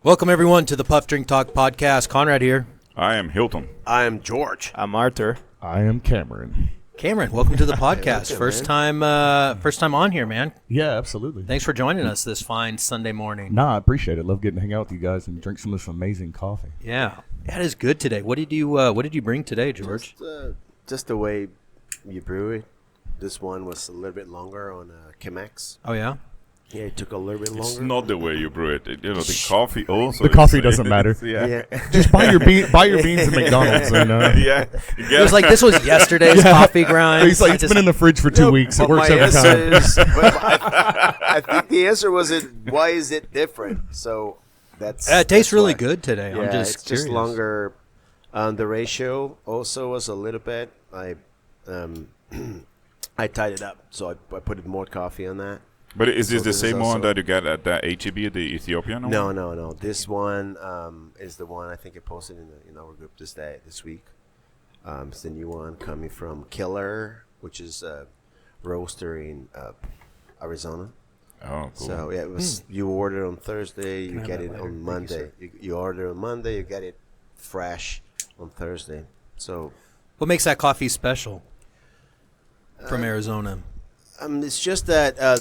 Welcome, everyone, to the Puff Drink Talk podcast. Konrad here. I am Hilton. I am George. I'm Arthur. I am Cameron. Cameron, welcome to the podcast. First time on here, man. Yeah, absolutely. Thanks for joining us this fine Sunday morning. Nah, I appreciate it. Love getting to hang out with you guys and drink some of this amazing coffee. Yeah, that is good today. What did you bring today, George? Just the way you brew it. This one was a little bit longer on Chemex. Oh yeah. Yeah, it took a little bit longer. It's not the way you brew it. The coffee also. The coffee doesn't matter. Yeah. Just buy your beans at McDonald's. And, Yeah. It was like this was yesterday's coffee grind. He's like, it's been in the fridge for 2 weeks. It works every time. I think the answer was why is it different? So that's It tastes really why. good today. Yeah, I'm just it's curious. just longer. The ratio also was a little bit. I tied it up, so I put more coffee on that. But is this So the this is same one also- that you got at the HEB, the Ethiopian one? No. This one is the one I think I posted in our group this week. It's the new one coming from Killer, which is a roaster in Arizona. Oh, cool. So yeah, it was. You order on Thursday, you have get that it later. on Thank you, Monday. sir. You order on Monday, you get it fresh on Thursday. So What makes that coffee special from Arizona? it's just that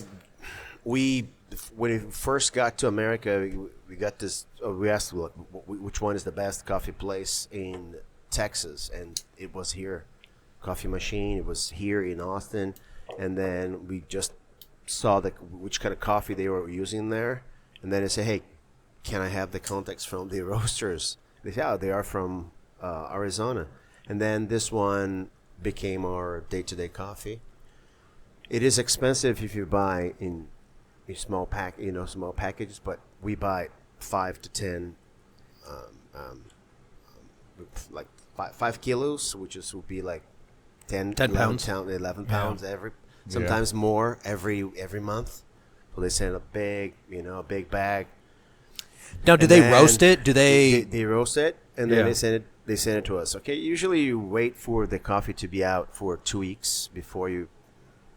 when we first got to America, we got this. We asked which one is the best coffee place in Texas, and it was here. Coffee Machine. It was here in Austin, and then we just saw which kind of coffee they were using there, and then they say, "Hey, can I have the contacts from the roasters?" They say, "Oh, they are from Arizona," and then this one became our day-to-day coffee. It is expensive if you buy in small packages, but we buy 5 to 10, like 5 kilos, which would be like 10 pounds. 11 pounds sometimes more every month. So they send a big bag. Now, do And they then roast it? Do they? They roast it and then Yeah. they send it to us. Okay, usually you wait for the coffee to be out for 2 weeks before you.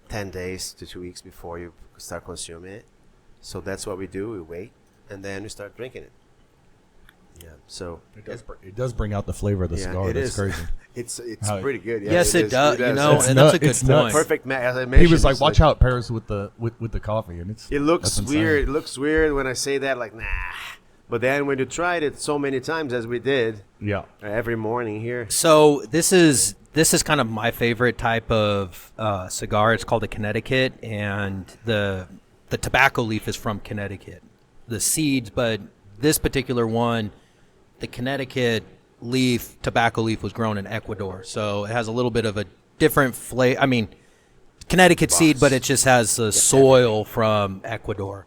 10 days to 2 weeks before you start consuming it. So that's what we do. We wait, and then we start drinking it. Yeah. So It does bring out the flavor of the cigar. it That's is. crazy. It's How- pretty good. Yeah, Yes, it is. does. It You know, It's and that's a nut- good it's point. nuts. perfect. As I He mentioned, was like, it's watch how it pairs with the coffee, and It looks that's insane. weird. It looks weird when I say that. Like, nah. But then when you tried it so many times as we did Yeah. every morning here. So this is kind of my favorite type of cigar. It's called a Connecticut, and the tobacco leaf is from Connecticut. The seeds, but this particular one, the Connecticut tobacco leaf was grown in Ecuador, so it has a little bit of a different flavor. I mean, Connecticut seed, but it just has the soil from Ecuador.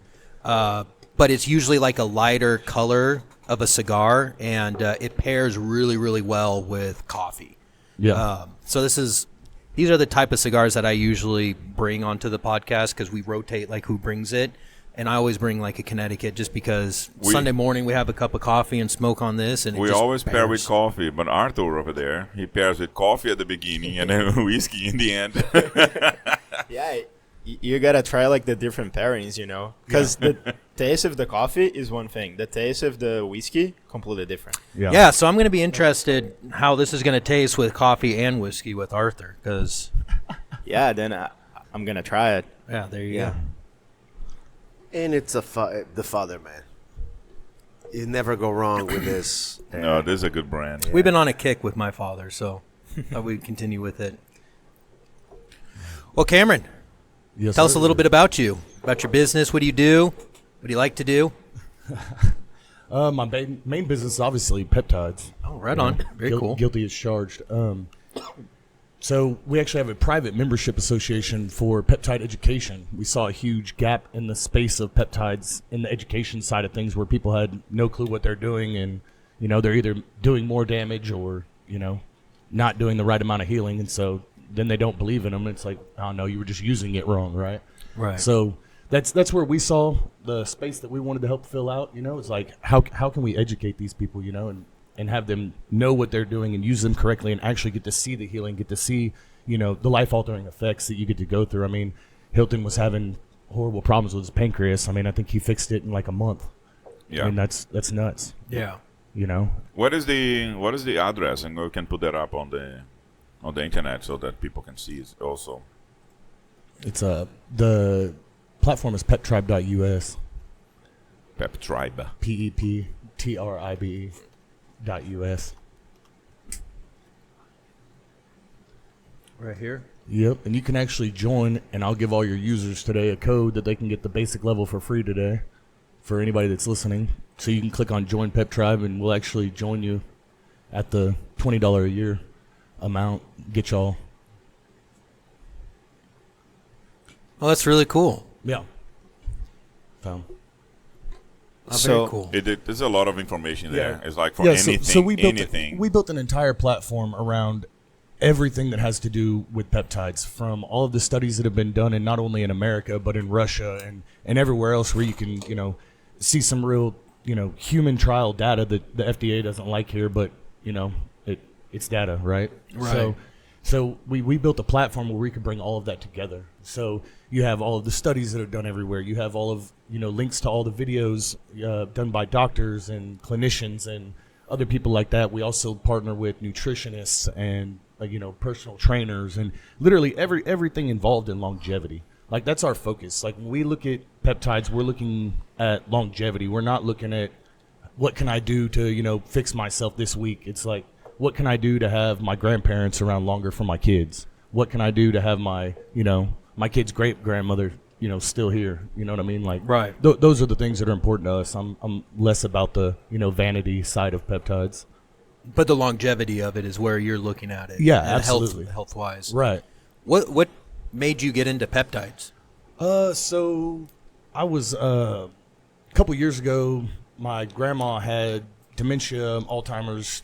But it's usually like a lighter color of a cigar, and it pairs really, really well with coffee. Yeah. So these are the type of cigars that I usually bring onto the podcast because we rotate like who brings it, and I always bring like a Connecticut just because Sunday morning we have a cup of coffee and smoke on this, and We it just always pair with pairs. coffee, but Arthur over there, he pairs with coffee at the beginning and then whiskey in the end. Yeah, you gotta try like the different pairings, because the taste of the coffee is one thing. The taste of the whiskey, completely different. Yeah, so I'm going to be interested how this is going to taste with coffee and whiskey with Arthur because Yeah, then I'm gonna try it. yeah, there you Yeah. go. And it's the father, man. You never go wrong with this. No, this is a good brand. We've been on a kick with my father, so we continue with it. Well, Cameron, Yes, tell us sir. a little bit about you, about your business. What do you do? What do you like to do? My main business is obviously Peptides. Oh, right on. Very cool. Guilty as charged. So we actually have a private membership association for peptide education. We saw a huge gap in the space of peptides in the education side of things where people had no clue what they're doing, and they're either doing more damage or not doing the right amount of healing, and so then they don't believe in them. It's like, oh no, you were just using it wrong, right? Right. So that's where we saw the space that we wanted to help fill out. It's like how can we educate these people, and have them know what they're doing and use them correctly and actually get to see the healing, get to see, the life-altering effects that you get to go through. I mean, Hilton was having horrible problems with his pancreas. I mean, I think he fixed it in like a month. Yeah. I mean, that's nuts. Yeah. You know. What is the address? And we can put that up on the internet so that people can see it also. It's the platform is peptribe.us. Peptribe. PEPTRIBE.us. Right here. Yep, and you can actually join, and I'll give all your users today a code that they can get the basic level for free today for anybody that's listening. So you can click on Join Peptribe, and we'll actually join you at the $20 a year amount. Get y'all. Well, that's really cool. Yeah. So. Very cool. There's a lot of information there. Yeah. It's like for Yeah, anything. so we built anything. we built an entire platform around everything that has to do with peptides, from all of the studies that have been done, and not only in America but in Russia and everywhere else where you can see some real human trial data that the FDA doesn't like here, but it's data, right? Right. So we built a platform where we could bring all of that together. So you have all of the studies that are done everywhere. You have all of links to all the videos done by doctors and clinicians and other people like that. We also partner with nutritionists and personal trainers and literally everything involved in longevity. Like, that's our focus. Like, when we look at peptides, we're looking at longevity. We're not looking at what can I do to fix myself this week. It's like, what can I do to have my grandparents around longer for my kids? What can I do to have my my kid's great grandmother still here? You know what I mean? Like, Right. Those are the things that are important to us. I'm less about the vanity side of peptides. But the longevity of it is where you're looking at it. Yeah, and absolutely. Health wise. Right. What made you get into peptides? So I was a couple years ago. My grandma had dementia, Alzheimer's.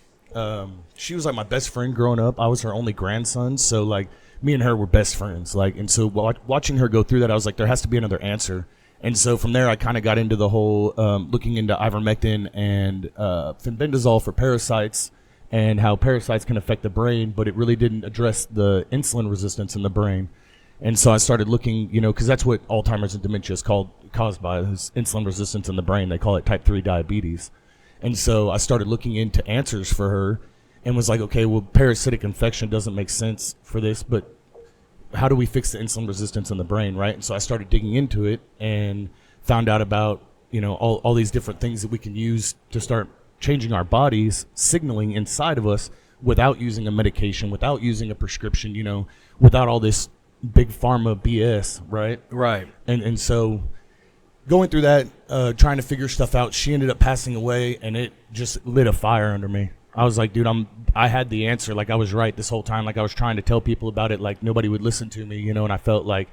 She was like my best friend growing up. I was her only grandson, so like me and her were best friends. Like, and so watching her go through that, I was like, there has to be another answer. And so from there, I kind of got into the whole looking into ivermectin and fenbendazole for parasites and how parasites can affect the brain, but it really didn't address the insulin resistance in the brain. And so I started looking, because that's what Alzheimer's and dementia is caused by, is insulin resistance in the brain. They call it type 3 diabetes. And so I started looking into answers for her and was like, okay, well, parasitic infection doesn't make sense for this, but how do we fix the insulin resistance in the brain, right? And so I started digging into it and found out about, all these different things that we can use to start changing our body's signaling inside of us without using a medication, without using a prescription, without all this big pharma BS, right? Right. And so going through that, trying to figure stuff out, she ended up passing away, and it just lit a fire under me. I was like, dude, I had the answer. Like, I was right this whole time. Like, I was trying to tell people about it. Like, nobody would listen to me, and I felt like,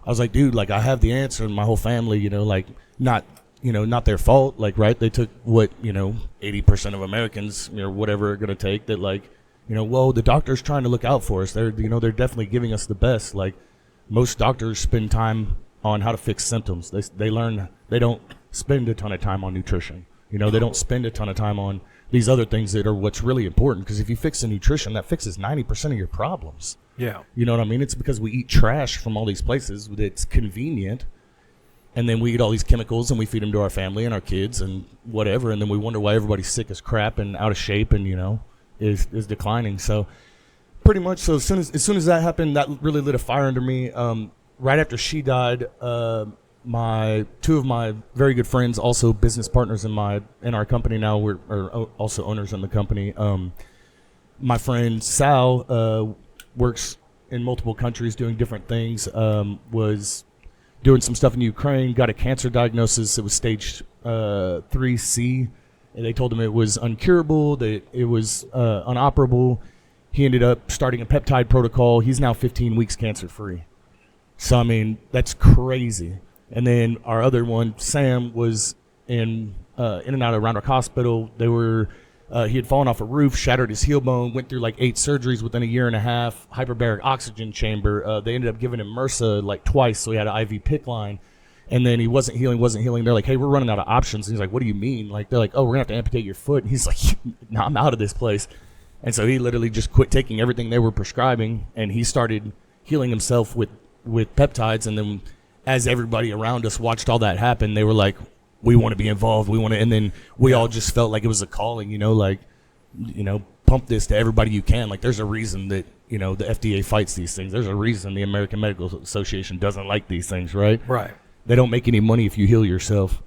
I was like, dude, like, I have the answer. And my whole family, like, not their fault. Like, right, they took what, 80% of Americans, or whatever are going to take that, like, well, the doctor's trying to look out for us. They're definitely giving us the best. Like, most doctors spend time on how to fix symptoms. They learn, they don't spend a ton of time on nutrition. They don't spend a ton of time on these other things that are what's really important. Because if you fix the nutrition, that fixes 90% of your problems. Yeah. You know what I mean? It's because we eat trash from all these places that's convenient, and then we eat all these chemicals and we feed them to our family and our kids and whatever, and then we wonder why everybody's sick as crap and out of shape and is declining. So pretty much, so as soon as that happened, that really lit a fire under me. Right after she died, two of my very good friends, also business partners in our company now, are also owners in the company. My friend Sal works in multiple countries doing different things. Was doing some stuff in Ukraine, got a cancer diagnosis. It was stage 3C. And they told him it was uncurable, that it was unoperable. He ended up starting a peptide protocol. He's now 15 weeks cancer-free. So, I mean, that's crazy. And then our other one, Sam, was in and out of Round Rock Hospital. He had fallen off a roof, shattered his heel bone, went through like 8 surgeries within a year and a half, hyperbaric oxygen chamber. They ended up giving him MRSA like twice, so he had an IV PICC line. And then he wasn't healing. They're like, hey, we're running out of options. And he's like, what do you mean? Like, they're like, oh, we're going to have to amputate your foot. And he's like, no, I'm out of this place. And so he literally just quit taking everything they were prescribing, and he started healing himself with peptides. And then as everybody around us watched all that happen, they were like, we want to be involved. We want to, and then we all just felt like it was a calling, like, pump this to everybody you can. Like, there's a reason that, the FDA fights these things. There's a reason the American Medical Association doesn't like these things, right? Right. They don't make any money if you heal yourself.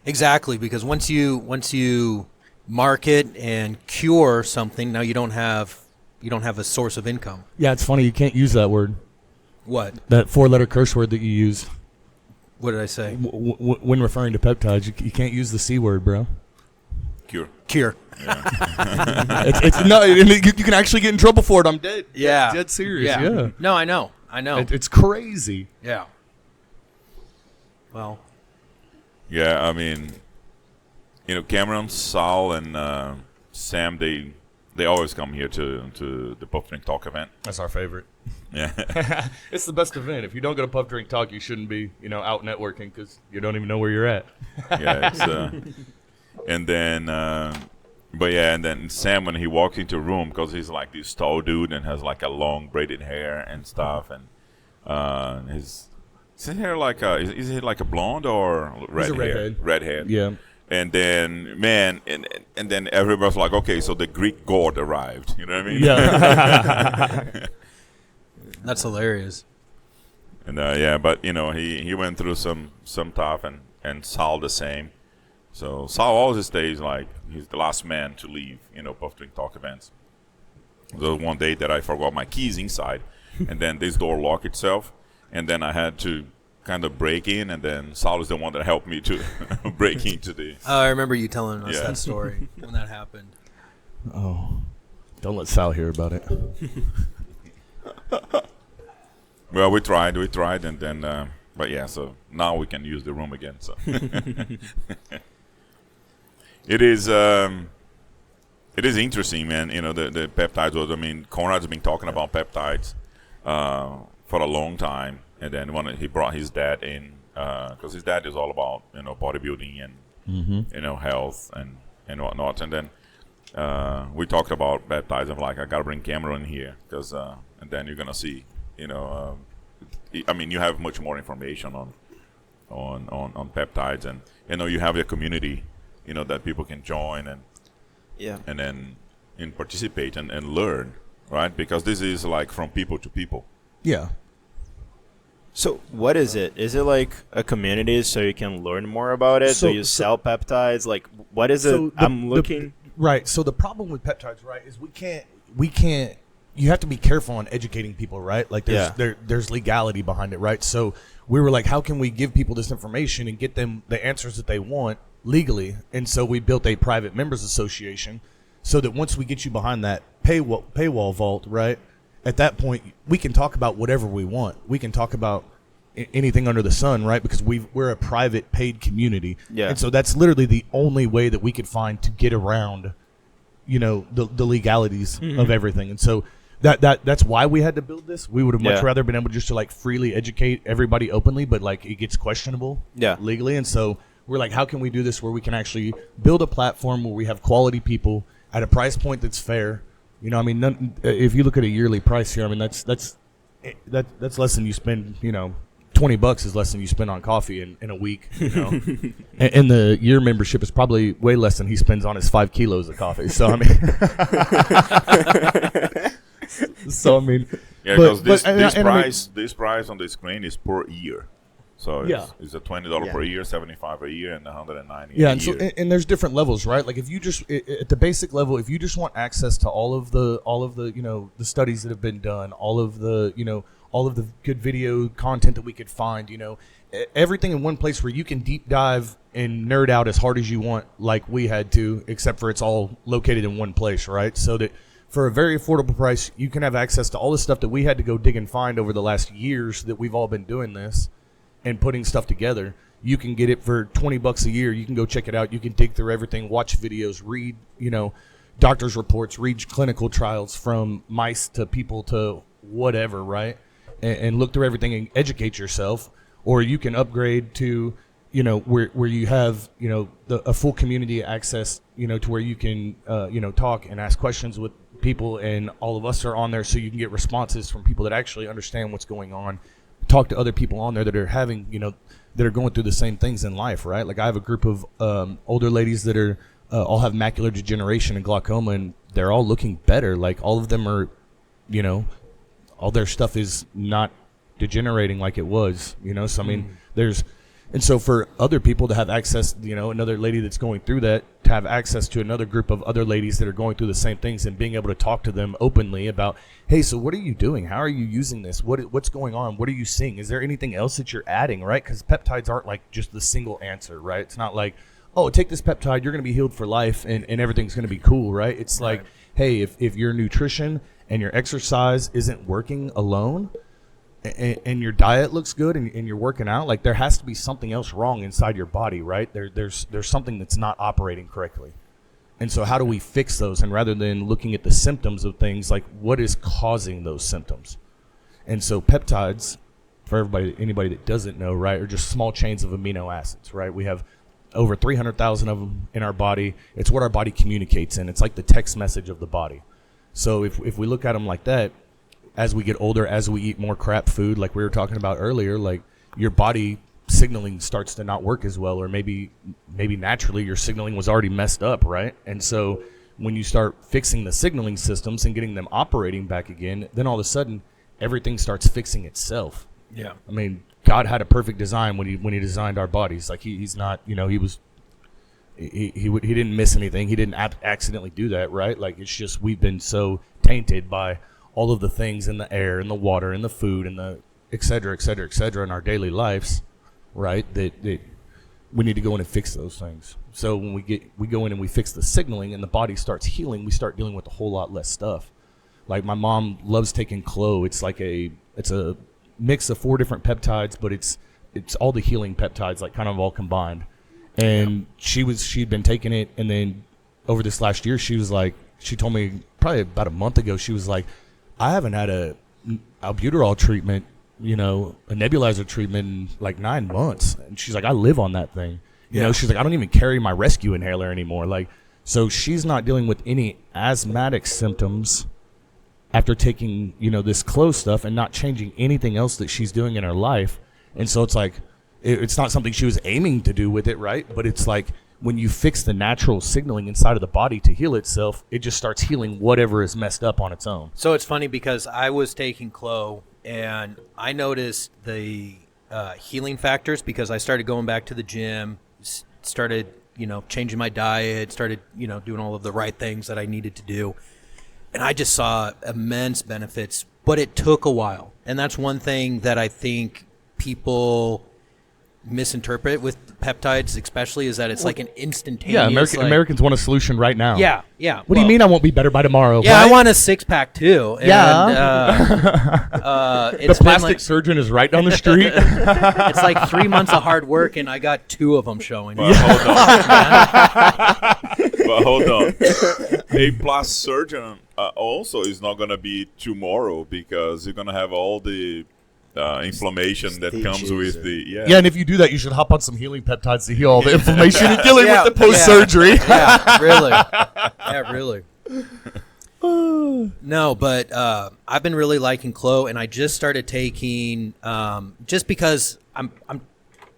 Exactly, because once you market and cure something, now you don't have a source of income. Yeah, it's funny. You can't use that word. What? That 4-letter curse word that you use. What did I say? When referring to peptides, you can't use the C word, bro. Cure. Cure. It's no, and you can actually get in trouble for it. I'm dead. Yeah. Dead serious. Yeah. No, I know. It's crazy. Yeah. Well. Yeah, I mean, Cameron, Sal, and Sam, they always come here to the Puff Drink Talk event. That's our favorite. Yeah. It's the best event. If you don't go to Puff Drink Talk, you shouldn't be, out networking because you don't even know where you're at. Yeah, it's and then and then Sam, when he walks into a room, because he's like this tall dude and has like a long braided hair and stuff, and his hair like is it like a blonde or red hair? Redhead. Redhead. Yeah. And then and then everybody's like, okay, so the Greek god arrived. You know what I mean? Yeah. That's hilarious. And but he went through some tough, and Sal the same. So Sal always stays like he's the last man to leave, Puff Drink Talk events. There was one day that I forgot my keys inside, and then this door locked itself, and then I had to kind of break in, and then Sal is the one that helped me to break into the. Oh, I remember you telling us Yeah. that story when that happened. Oh, don't let Sal hear about it. Well, we tried, and then, but yeah, so now we can use the room again. So it is interesting, man. The peptides was. I mean, Konrad's been talking about peptides for a long time, and then when he brought his dad in, because his dad is all about bodybuilding and health and whatnot, and then we talked about peptides. I'm like, I gotta bring Cameron in here because, and then you're gonna see. I mean, you have much more information on peptides, and you have a community, that people can join and then participate and learn, right? Because this is like from people to people. Yeah. So what is it? Is it like a community so you can learn more about it? Do you sell peptides? Like, what is it? I'm looking. Right. So the problem with peptides, right, is we can't. You have to be careful on educating people, right? Like there's legality behind it, right? So we were like, how can we give people this information and get them the answers that they want legally? And so we built a private members association so that once we get you behind that paywall vault, right, at that point we can talk about whatever we want. We can talk about anything under the sun, right? Because we're a private paid community. Yeah. And so that's literally the only way that we could find to get around, the legalities of everything. And so that's why we had to build this. We would have much rather been able just to like freely educate everybody openly, but like it gets questionable legally. And so we're like, how can we do this where we can actually build a platform where we have quality people at a price point that's fair? I mean, if you look at a yearly price here, I mean, that's less than you spend, $20 is less than you spend on coffee in a week, and the year membership is probably way less than he spends on his 5 kilos of coffee. So I mean, Yeah, because this price on the screen is per year. So it's a $20 per year, $75 a year, and $190 a year. And so and there's different levels, right? Like if you just at the basic level, if you just want access to all of the the studies that have been done, all of the good video content that we could find, everything in one place where you can deep dive and nerd out as hard as you want, like we had to, except for it's all located in one place, right? So that for a very affordable price, you can have access to all the stuff that we had to go dig and find over the last years that we've all been doing this and putting stuff together. You can get it for $20 a year. You can go check it out. You can dig through everything, watch videos, read, doctor's reports, read clinical trials from mice to people to whatever, right? And look through everything and educate yourself. Or you can upgrade to, where you have, a full community access, to where you can, talk and ask questions with people, and all of us are on there so you can get responses from people that actually understand what's going on. Talk to other people on there that are having, that are going through the same things in life, right? Like I have a group of older ladies that are all have macular degeneration and glaucoma, and they're all looking better. Like all of them are, all their stuff is not degenerating like it was, So I mean, and so for other people to have access, another lady that's going through that, to have access to another group of other ladies that are going through the same things and being able to talk to them openly about, hey, so what are you doing? How are you using this? What's going on? What are you seeing? Is there anything else that you're adding, right? Because peptides aren't like just the single answer, right? It's not like, oh, take this peptide, you're going to be healed for life and everything's going to be cool, right? It's like, hey, if your nutrition and your exercise isn't working alone, and your diet looks good and you're working out, like there has to be something else wrong inside your body, right? There's something that's not operating correctly. And so how do we fix those? And rather than looking at the symptoms of things, like what is causing those symptoms? And so peptides, for anybody that doesn't know, right, are just small chains of amino acids, right? We have over 300,000 of them in our body. It's what our body communicates in. It's like the text message of the body. So if we look at them like that, as we get older, as we eat more crap food, like we were talking about earlier, like your body signaling starts to not work as well, or maybe naturally your signaling was already messed up, right? And so when you start fixing the signaling systems and getting them operating back again, then all of a sudden everything starts fixing itself. Yeah. I mean, God had a perfect design when he designed our bodies. Like he's not, he didn't miss anything. He didn't accidentally do that, right? Like it's just we've been so tainted by all of the things in the air and the water and the food and the et cetera in our daily lives, right? That we need to go in and fix those things. So when we go in and we fix the signaling and the body starts healing, we start dealing with a whole lot less stuff. Like my mom loves taking Clo. It's a mix of 4 different peptides, but it's all the healing peptides, like kind of all combined. And she'd been taking it, and then over this last year, she told me probably about a month ago, she was like, I haven't had a albuterol treatment, a nebulizer treatment in like 9 months. And she's like, I live on that thing. She's like, I don't even carry my rescue inhaler anymore. Like, so she's not dealing with any asthmatic symptoms after taking, this Clo stuff and not changing anything else that she's doing in her life. And so it's like, it's not something she was aiming to do with it, right? But it's like, when you fix the natural signaling inside of the body to heal itself, it just starts healing whatever is messed up on its own. So it's funny because I was taking Clo and I noticed the healing factors because I started going back to the gym, started, changing my diet, started, doing all of the right things that I needed to do. And I just saw immense benefits, but it took a while. And that's one thing that I think people misinterpret with peptides, especially, is that it's like an instantaneous. Yeah, Americans want a solution right now. Yeah. What do you mean I won't be better by tomorrow? Yeah, what? I want a 6-pack too. And, the plastic surgeon is right down the street. It's like 3 months of hard work, and I got 2 of them showing. But hold on. A plastic surgeon also is not going to be tomorrow because you're going to have all the inflammation that comes with the and if you do that, you should hop on some healing peptides to heal all the inflammation and dealing with the post-surgery. Really. No, but I've been really liking Clo, and I just started taking just because I'm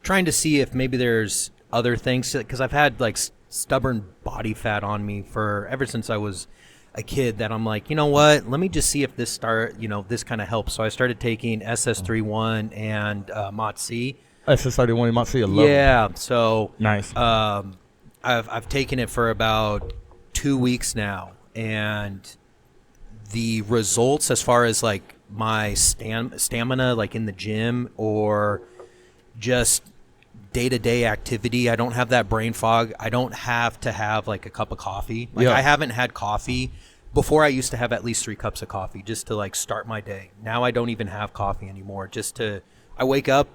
trying to see if maybe there's other things, because I've had like stubborn body fat on me ever since I was a kid, that I'm like, you know what, let me just see if this this kind of helps. So I started taking SS31 and MOTC. SS31 and MOTC, I love it. So nice. I've taken it for about 2 weeks now, and the results as far as like my stamina, like in the gym or just day-to-day activity, I don't have that brain fog. I don't have to have like a cup of coffee. Like I haven't had coffee. Before I used to have at least 3 cups of coffee just to like start my day. Now I don't even have coffee anymore. I wake up,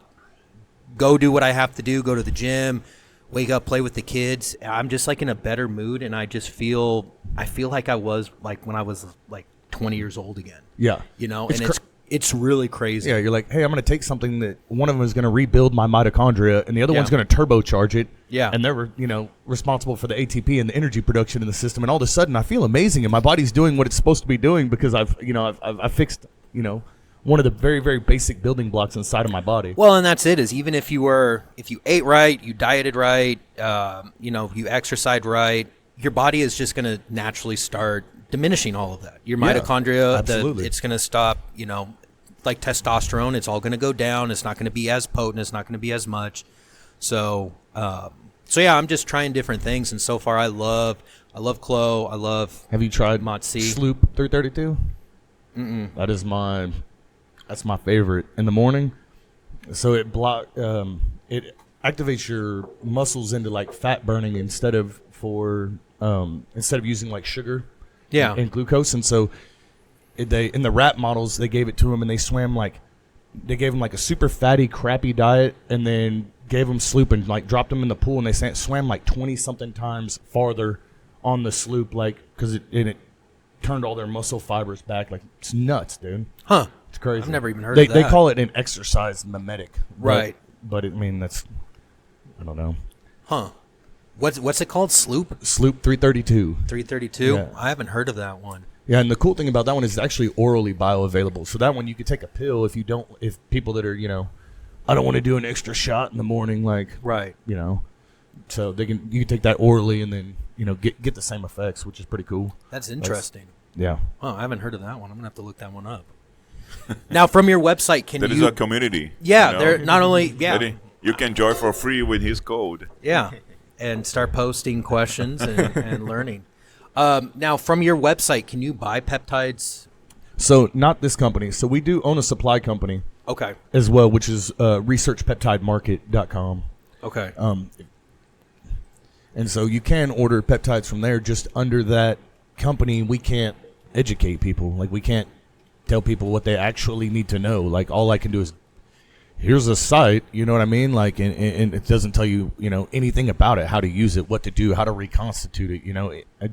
go do what I have to do, go to the gym, wake up, play with the kids. I'm just like in a better mood, and I feel like I was like when I was like 20 years old again. Yeah. It's really crazy. Yeah, you're like, hey, I'm going to take something that one of them is going to rebuild my mitochondria, and the other one's going to turbocharge it. Yeah. And they're, responsible for the ATP and the energy production in the system. And all of a sudden, I feel amazing, and my body's doing what it's supposed to be doing because I've fixed, one of the very, very basic building blocks inside of my body. Well, and that's it. Is even if you ate right, you dieted right, you exercised right, your body is just going to naturally start diminishing all of that. Your mitochondria, absolutely. It's going to stop. Like testosterone, it's all going to go down. It's not going to be as potent. It's not going to be as much. So yeah, I'm just trying different things, and so far I love Clo. I love. Have you tried Motzi. Sloop 332? That's my favorite in the morning. So it activates your muscles into like fat burning instead of using like sugar, and glucose. And so in the rat models, they gave it to them, and they gave them like a super fatty, crappy diet, and then gave them Sloop and like dropped them in the pool, and they swam like 20 something times farther on the Sloop, like because it turned all their muscle fibers back. Like, it's nuts, dude. Huh? It's crazy. I've never even heard of that. They call it an exercise mimetic, right? But I don't know. Huh? What's it called? Sloop 332. 332. Yeah. I haven't heard of that one. Yeah, and the cool thing about that one is it's actually orally bioavailable. So that one you could take a pill if people that are, I don't want to do an extra shot in the morning, like, right. So you can take that orally and then, get the same effects, which is pretty cool. That's interesting. Yeah. Oh, I haven't heard of that one. I'm going to have to look that one up. Now, from your website, There is a community. Yeah, they're not only, You can join for free with his code. Yeah, and start posting questions and learning. Now, from your website, can you buy peptides? So not this company. So we do own a supply company. Okay. As well, which is researchpeptidemarket.com. Okay. And so you can order peptides from there. Just under that company, we can't educate people. Like, we can't tell people what they actually need to know. Like, all I can do is, here's a site, you know what I mean? Like, and it doesn't tell you, anything about it, how to use it, what to do, how to reconstitute it,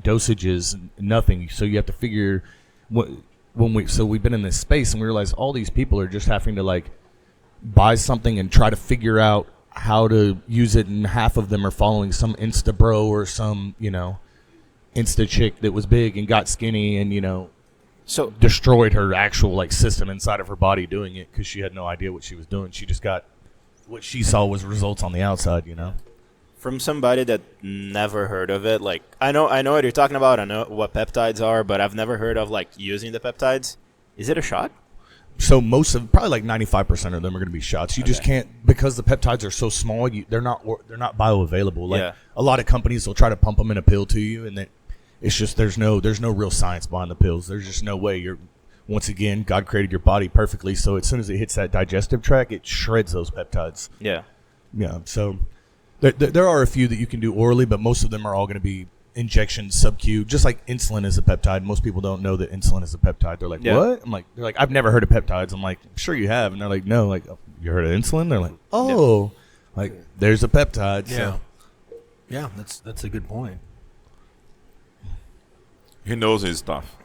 dosages, nothing. So you have to figure we've been in this space and we realize all these people are just having to like buy something and try to figure out how to use it, and half of them are following some Insta bro or some, Insta chick that was big and got skinny and, so destroyed her actual like system inside of her body doing it because she had no idea what she was doing. She just got what she saw was results on the outside, From somebody that never heard of it, like I know what you're talking about. I know what peptides are, but I've never heard of like using the peptides. Is it a shot? So probably like 95% of them are going to be shots. You just can't, because the peptides are so small. They're not bioavailable. Like a lot of companies will try to pump them in a pill to you, and then it's just there's no real science behind the pills. There's just no way. Once again, God created your body perfectly, so as soon as it hits that digestive tract, it shreds those peptides. Yeah. So there are a few that you can do orally, but most of them are all going to be injections, sub-Q, just like insulin is a peptide. Most people don't know that insulin is a peptide. They're like, what? They're like, I've never heard of peptides. I'm like, sure you have. And they're like, no. Like, oh, you heard of insulin? They're like, oh, like there's a peptide. Yeah. So. Yeah, that's a good point. He knows his stuff.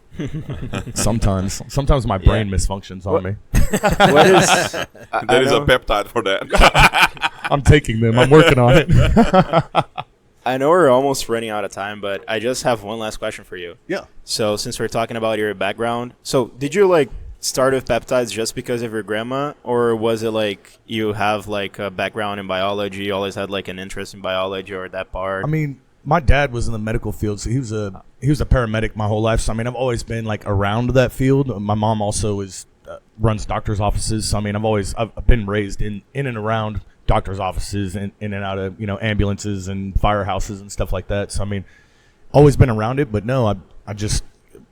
Sometimes my brain misfunctions on me. What is? There is a peptide for that. I'm taking them. I'm working on it. I know we're almost running out of time, but I just have one last question for you. Yeah. So since we're talking about your background, so did you like start with peptides just because of your grandma, or was it like you have like a background in biology, you always had like an interest in biology or that part? I mean, my dad was in the medical field, so he was a paramedic my whole life. So I mean, I've always been like around that field. My mom also runs doctors' offices. So I mean, I've been raised in and around doctors' offices and in and out of ambulances and firehouses and stuff like that. So I mean, always been around it. But no, I just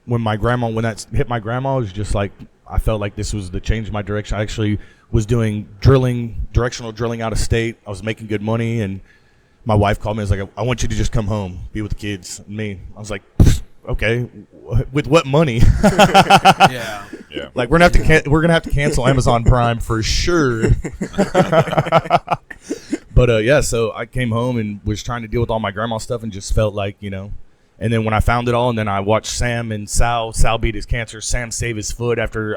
when that hit my grandma, it was just like I felt like this was the change in my direction. I actually was doing directional drilling out of state. I was making good money, and my wife called me. I was like, I want you to just come home, be with the kids and me. I was like, okay, with what money? Yeah. Like we're gonna have to cancel Amazon Prime for sure. But yeah, so I came home and was trying to deal with all my grandma stuff and just felt like And then when I found it all, and then I watched Sam and Sal beat his cancer. Sam save his foot after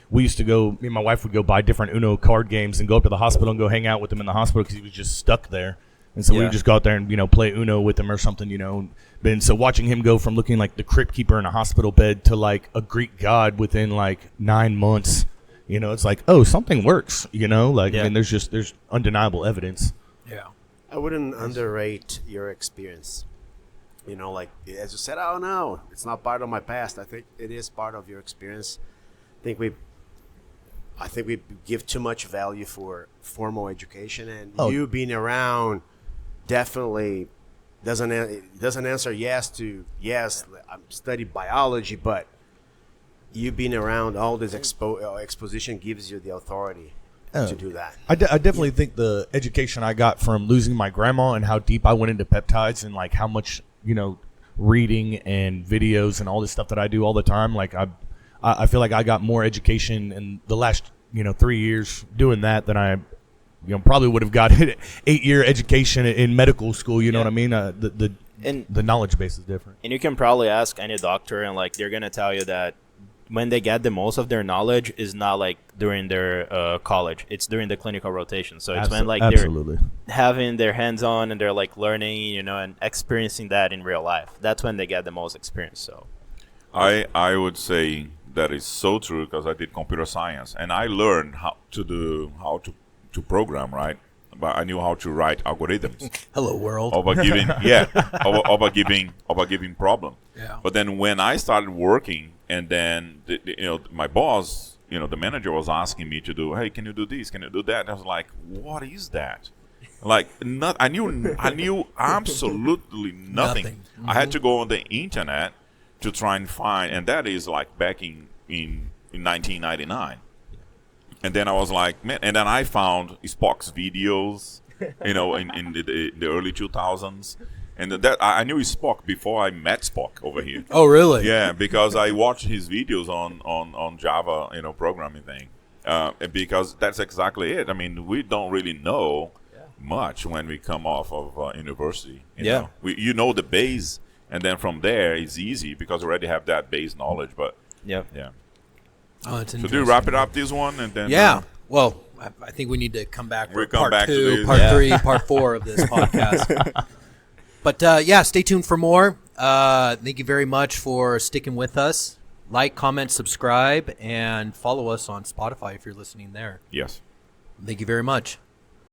we used to go. Me and my wife would go buy different Uno card games and go up to the hospital and go hang out with him in the hospital because he was just stuck there. And so we would just go out there and, play Uno with him or something, And so watching him go from looking like the crypt keeper in a hospital bed to like a Greek god within like 9 months it's like, oh, something works. Like Yeah. I mean, there's undeniable evidence. Yeah. I wouldn't underrate your experience. Like as you said, oh no, it's not part of my past. I think it is part of your experience. I think we give too much value for formal education, and you being around definitely doesn't answer yes. I'm studied biology, but you being around all this exposition gives you the authority to do that. I definitely think the education I got from losing my grandma and how deep I went into peptides and like how much reading and videos and all this stuff that I do all the time. Like I feel like I got more education in the last 3 years doing that than I probably would have got 8-year education in medical school. You know what I mean? The knowledge base is different. And you can probably ask any doctor, and like they're gonna tell you that when they get the most of their knowledge is not like during their college. It's during the clinical rotation. So it's when like absolutely they're having their hands on and they're like learning, and experiencing that in real life. That's when they get the most experience. So I would say that is so true because I did computer science and I learned how to program, right? But I knew how to write algorithms. Hello, world. of a given problem. Yeah. But then when I started working, and then my boss, the manager was asking me to do, hey, can you do this? Can you do that? And I was like, what is that? Like, I knew absolutely nothing. Nothing. I had to go on the internet to try and find, and that is like back in 1999. And then I was like, man, and then I found Spock's videos, in the early 2000s. And that I knew Spock before I met Spock over here. Oh, really? Yeah, because I watched his videos on Java, programming thing. Because that's exactly it. I mean, we don't really know much when we come off of university. You know the base, and then from there it's easy because we already have that base knowledge. But yeah. Oh, it's So interesting. do we wrap it up this one and then? Yeah. Well, I think we need to come back for We'll come part back to 2, this. part 3, part 4 of this podcast. But stay tuned for more. Thank you very much for sticking with us. Like, comment, subscribe, and follow us on Spotify if you're listening there. Yes. Thank you very much.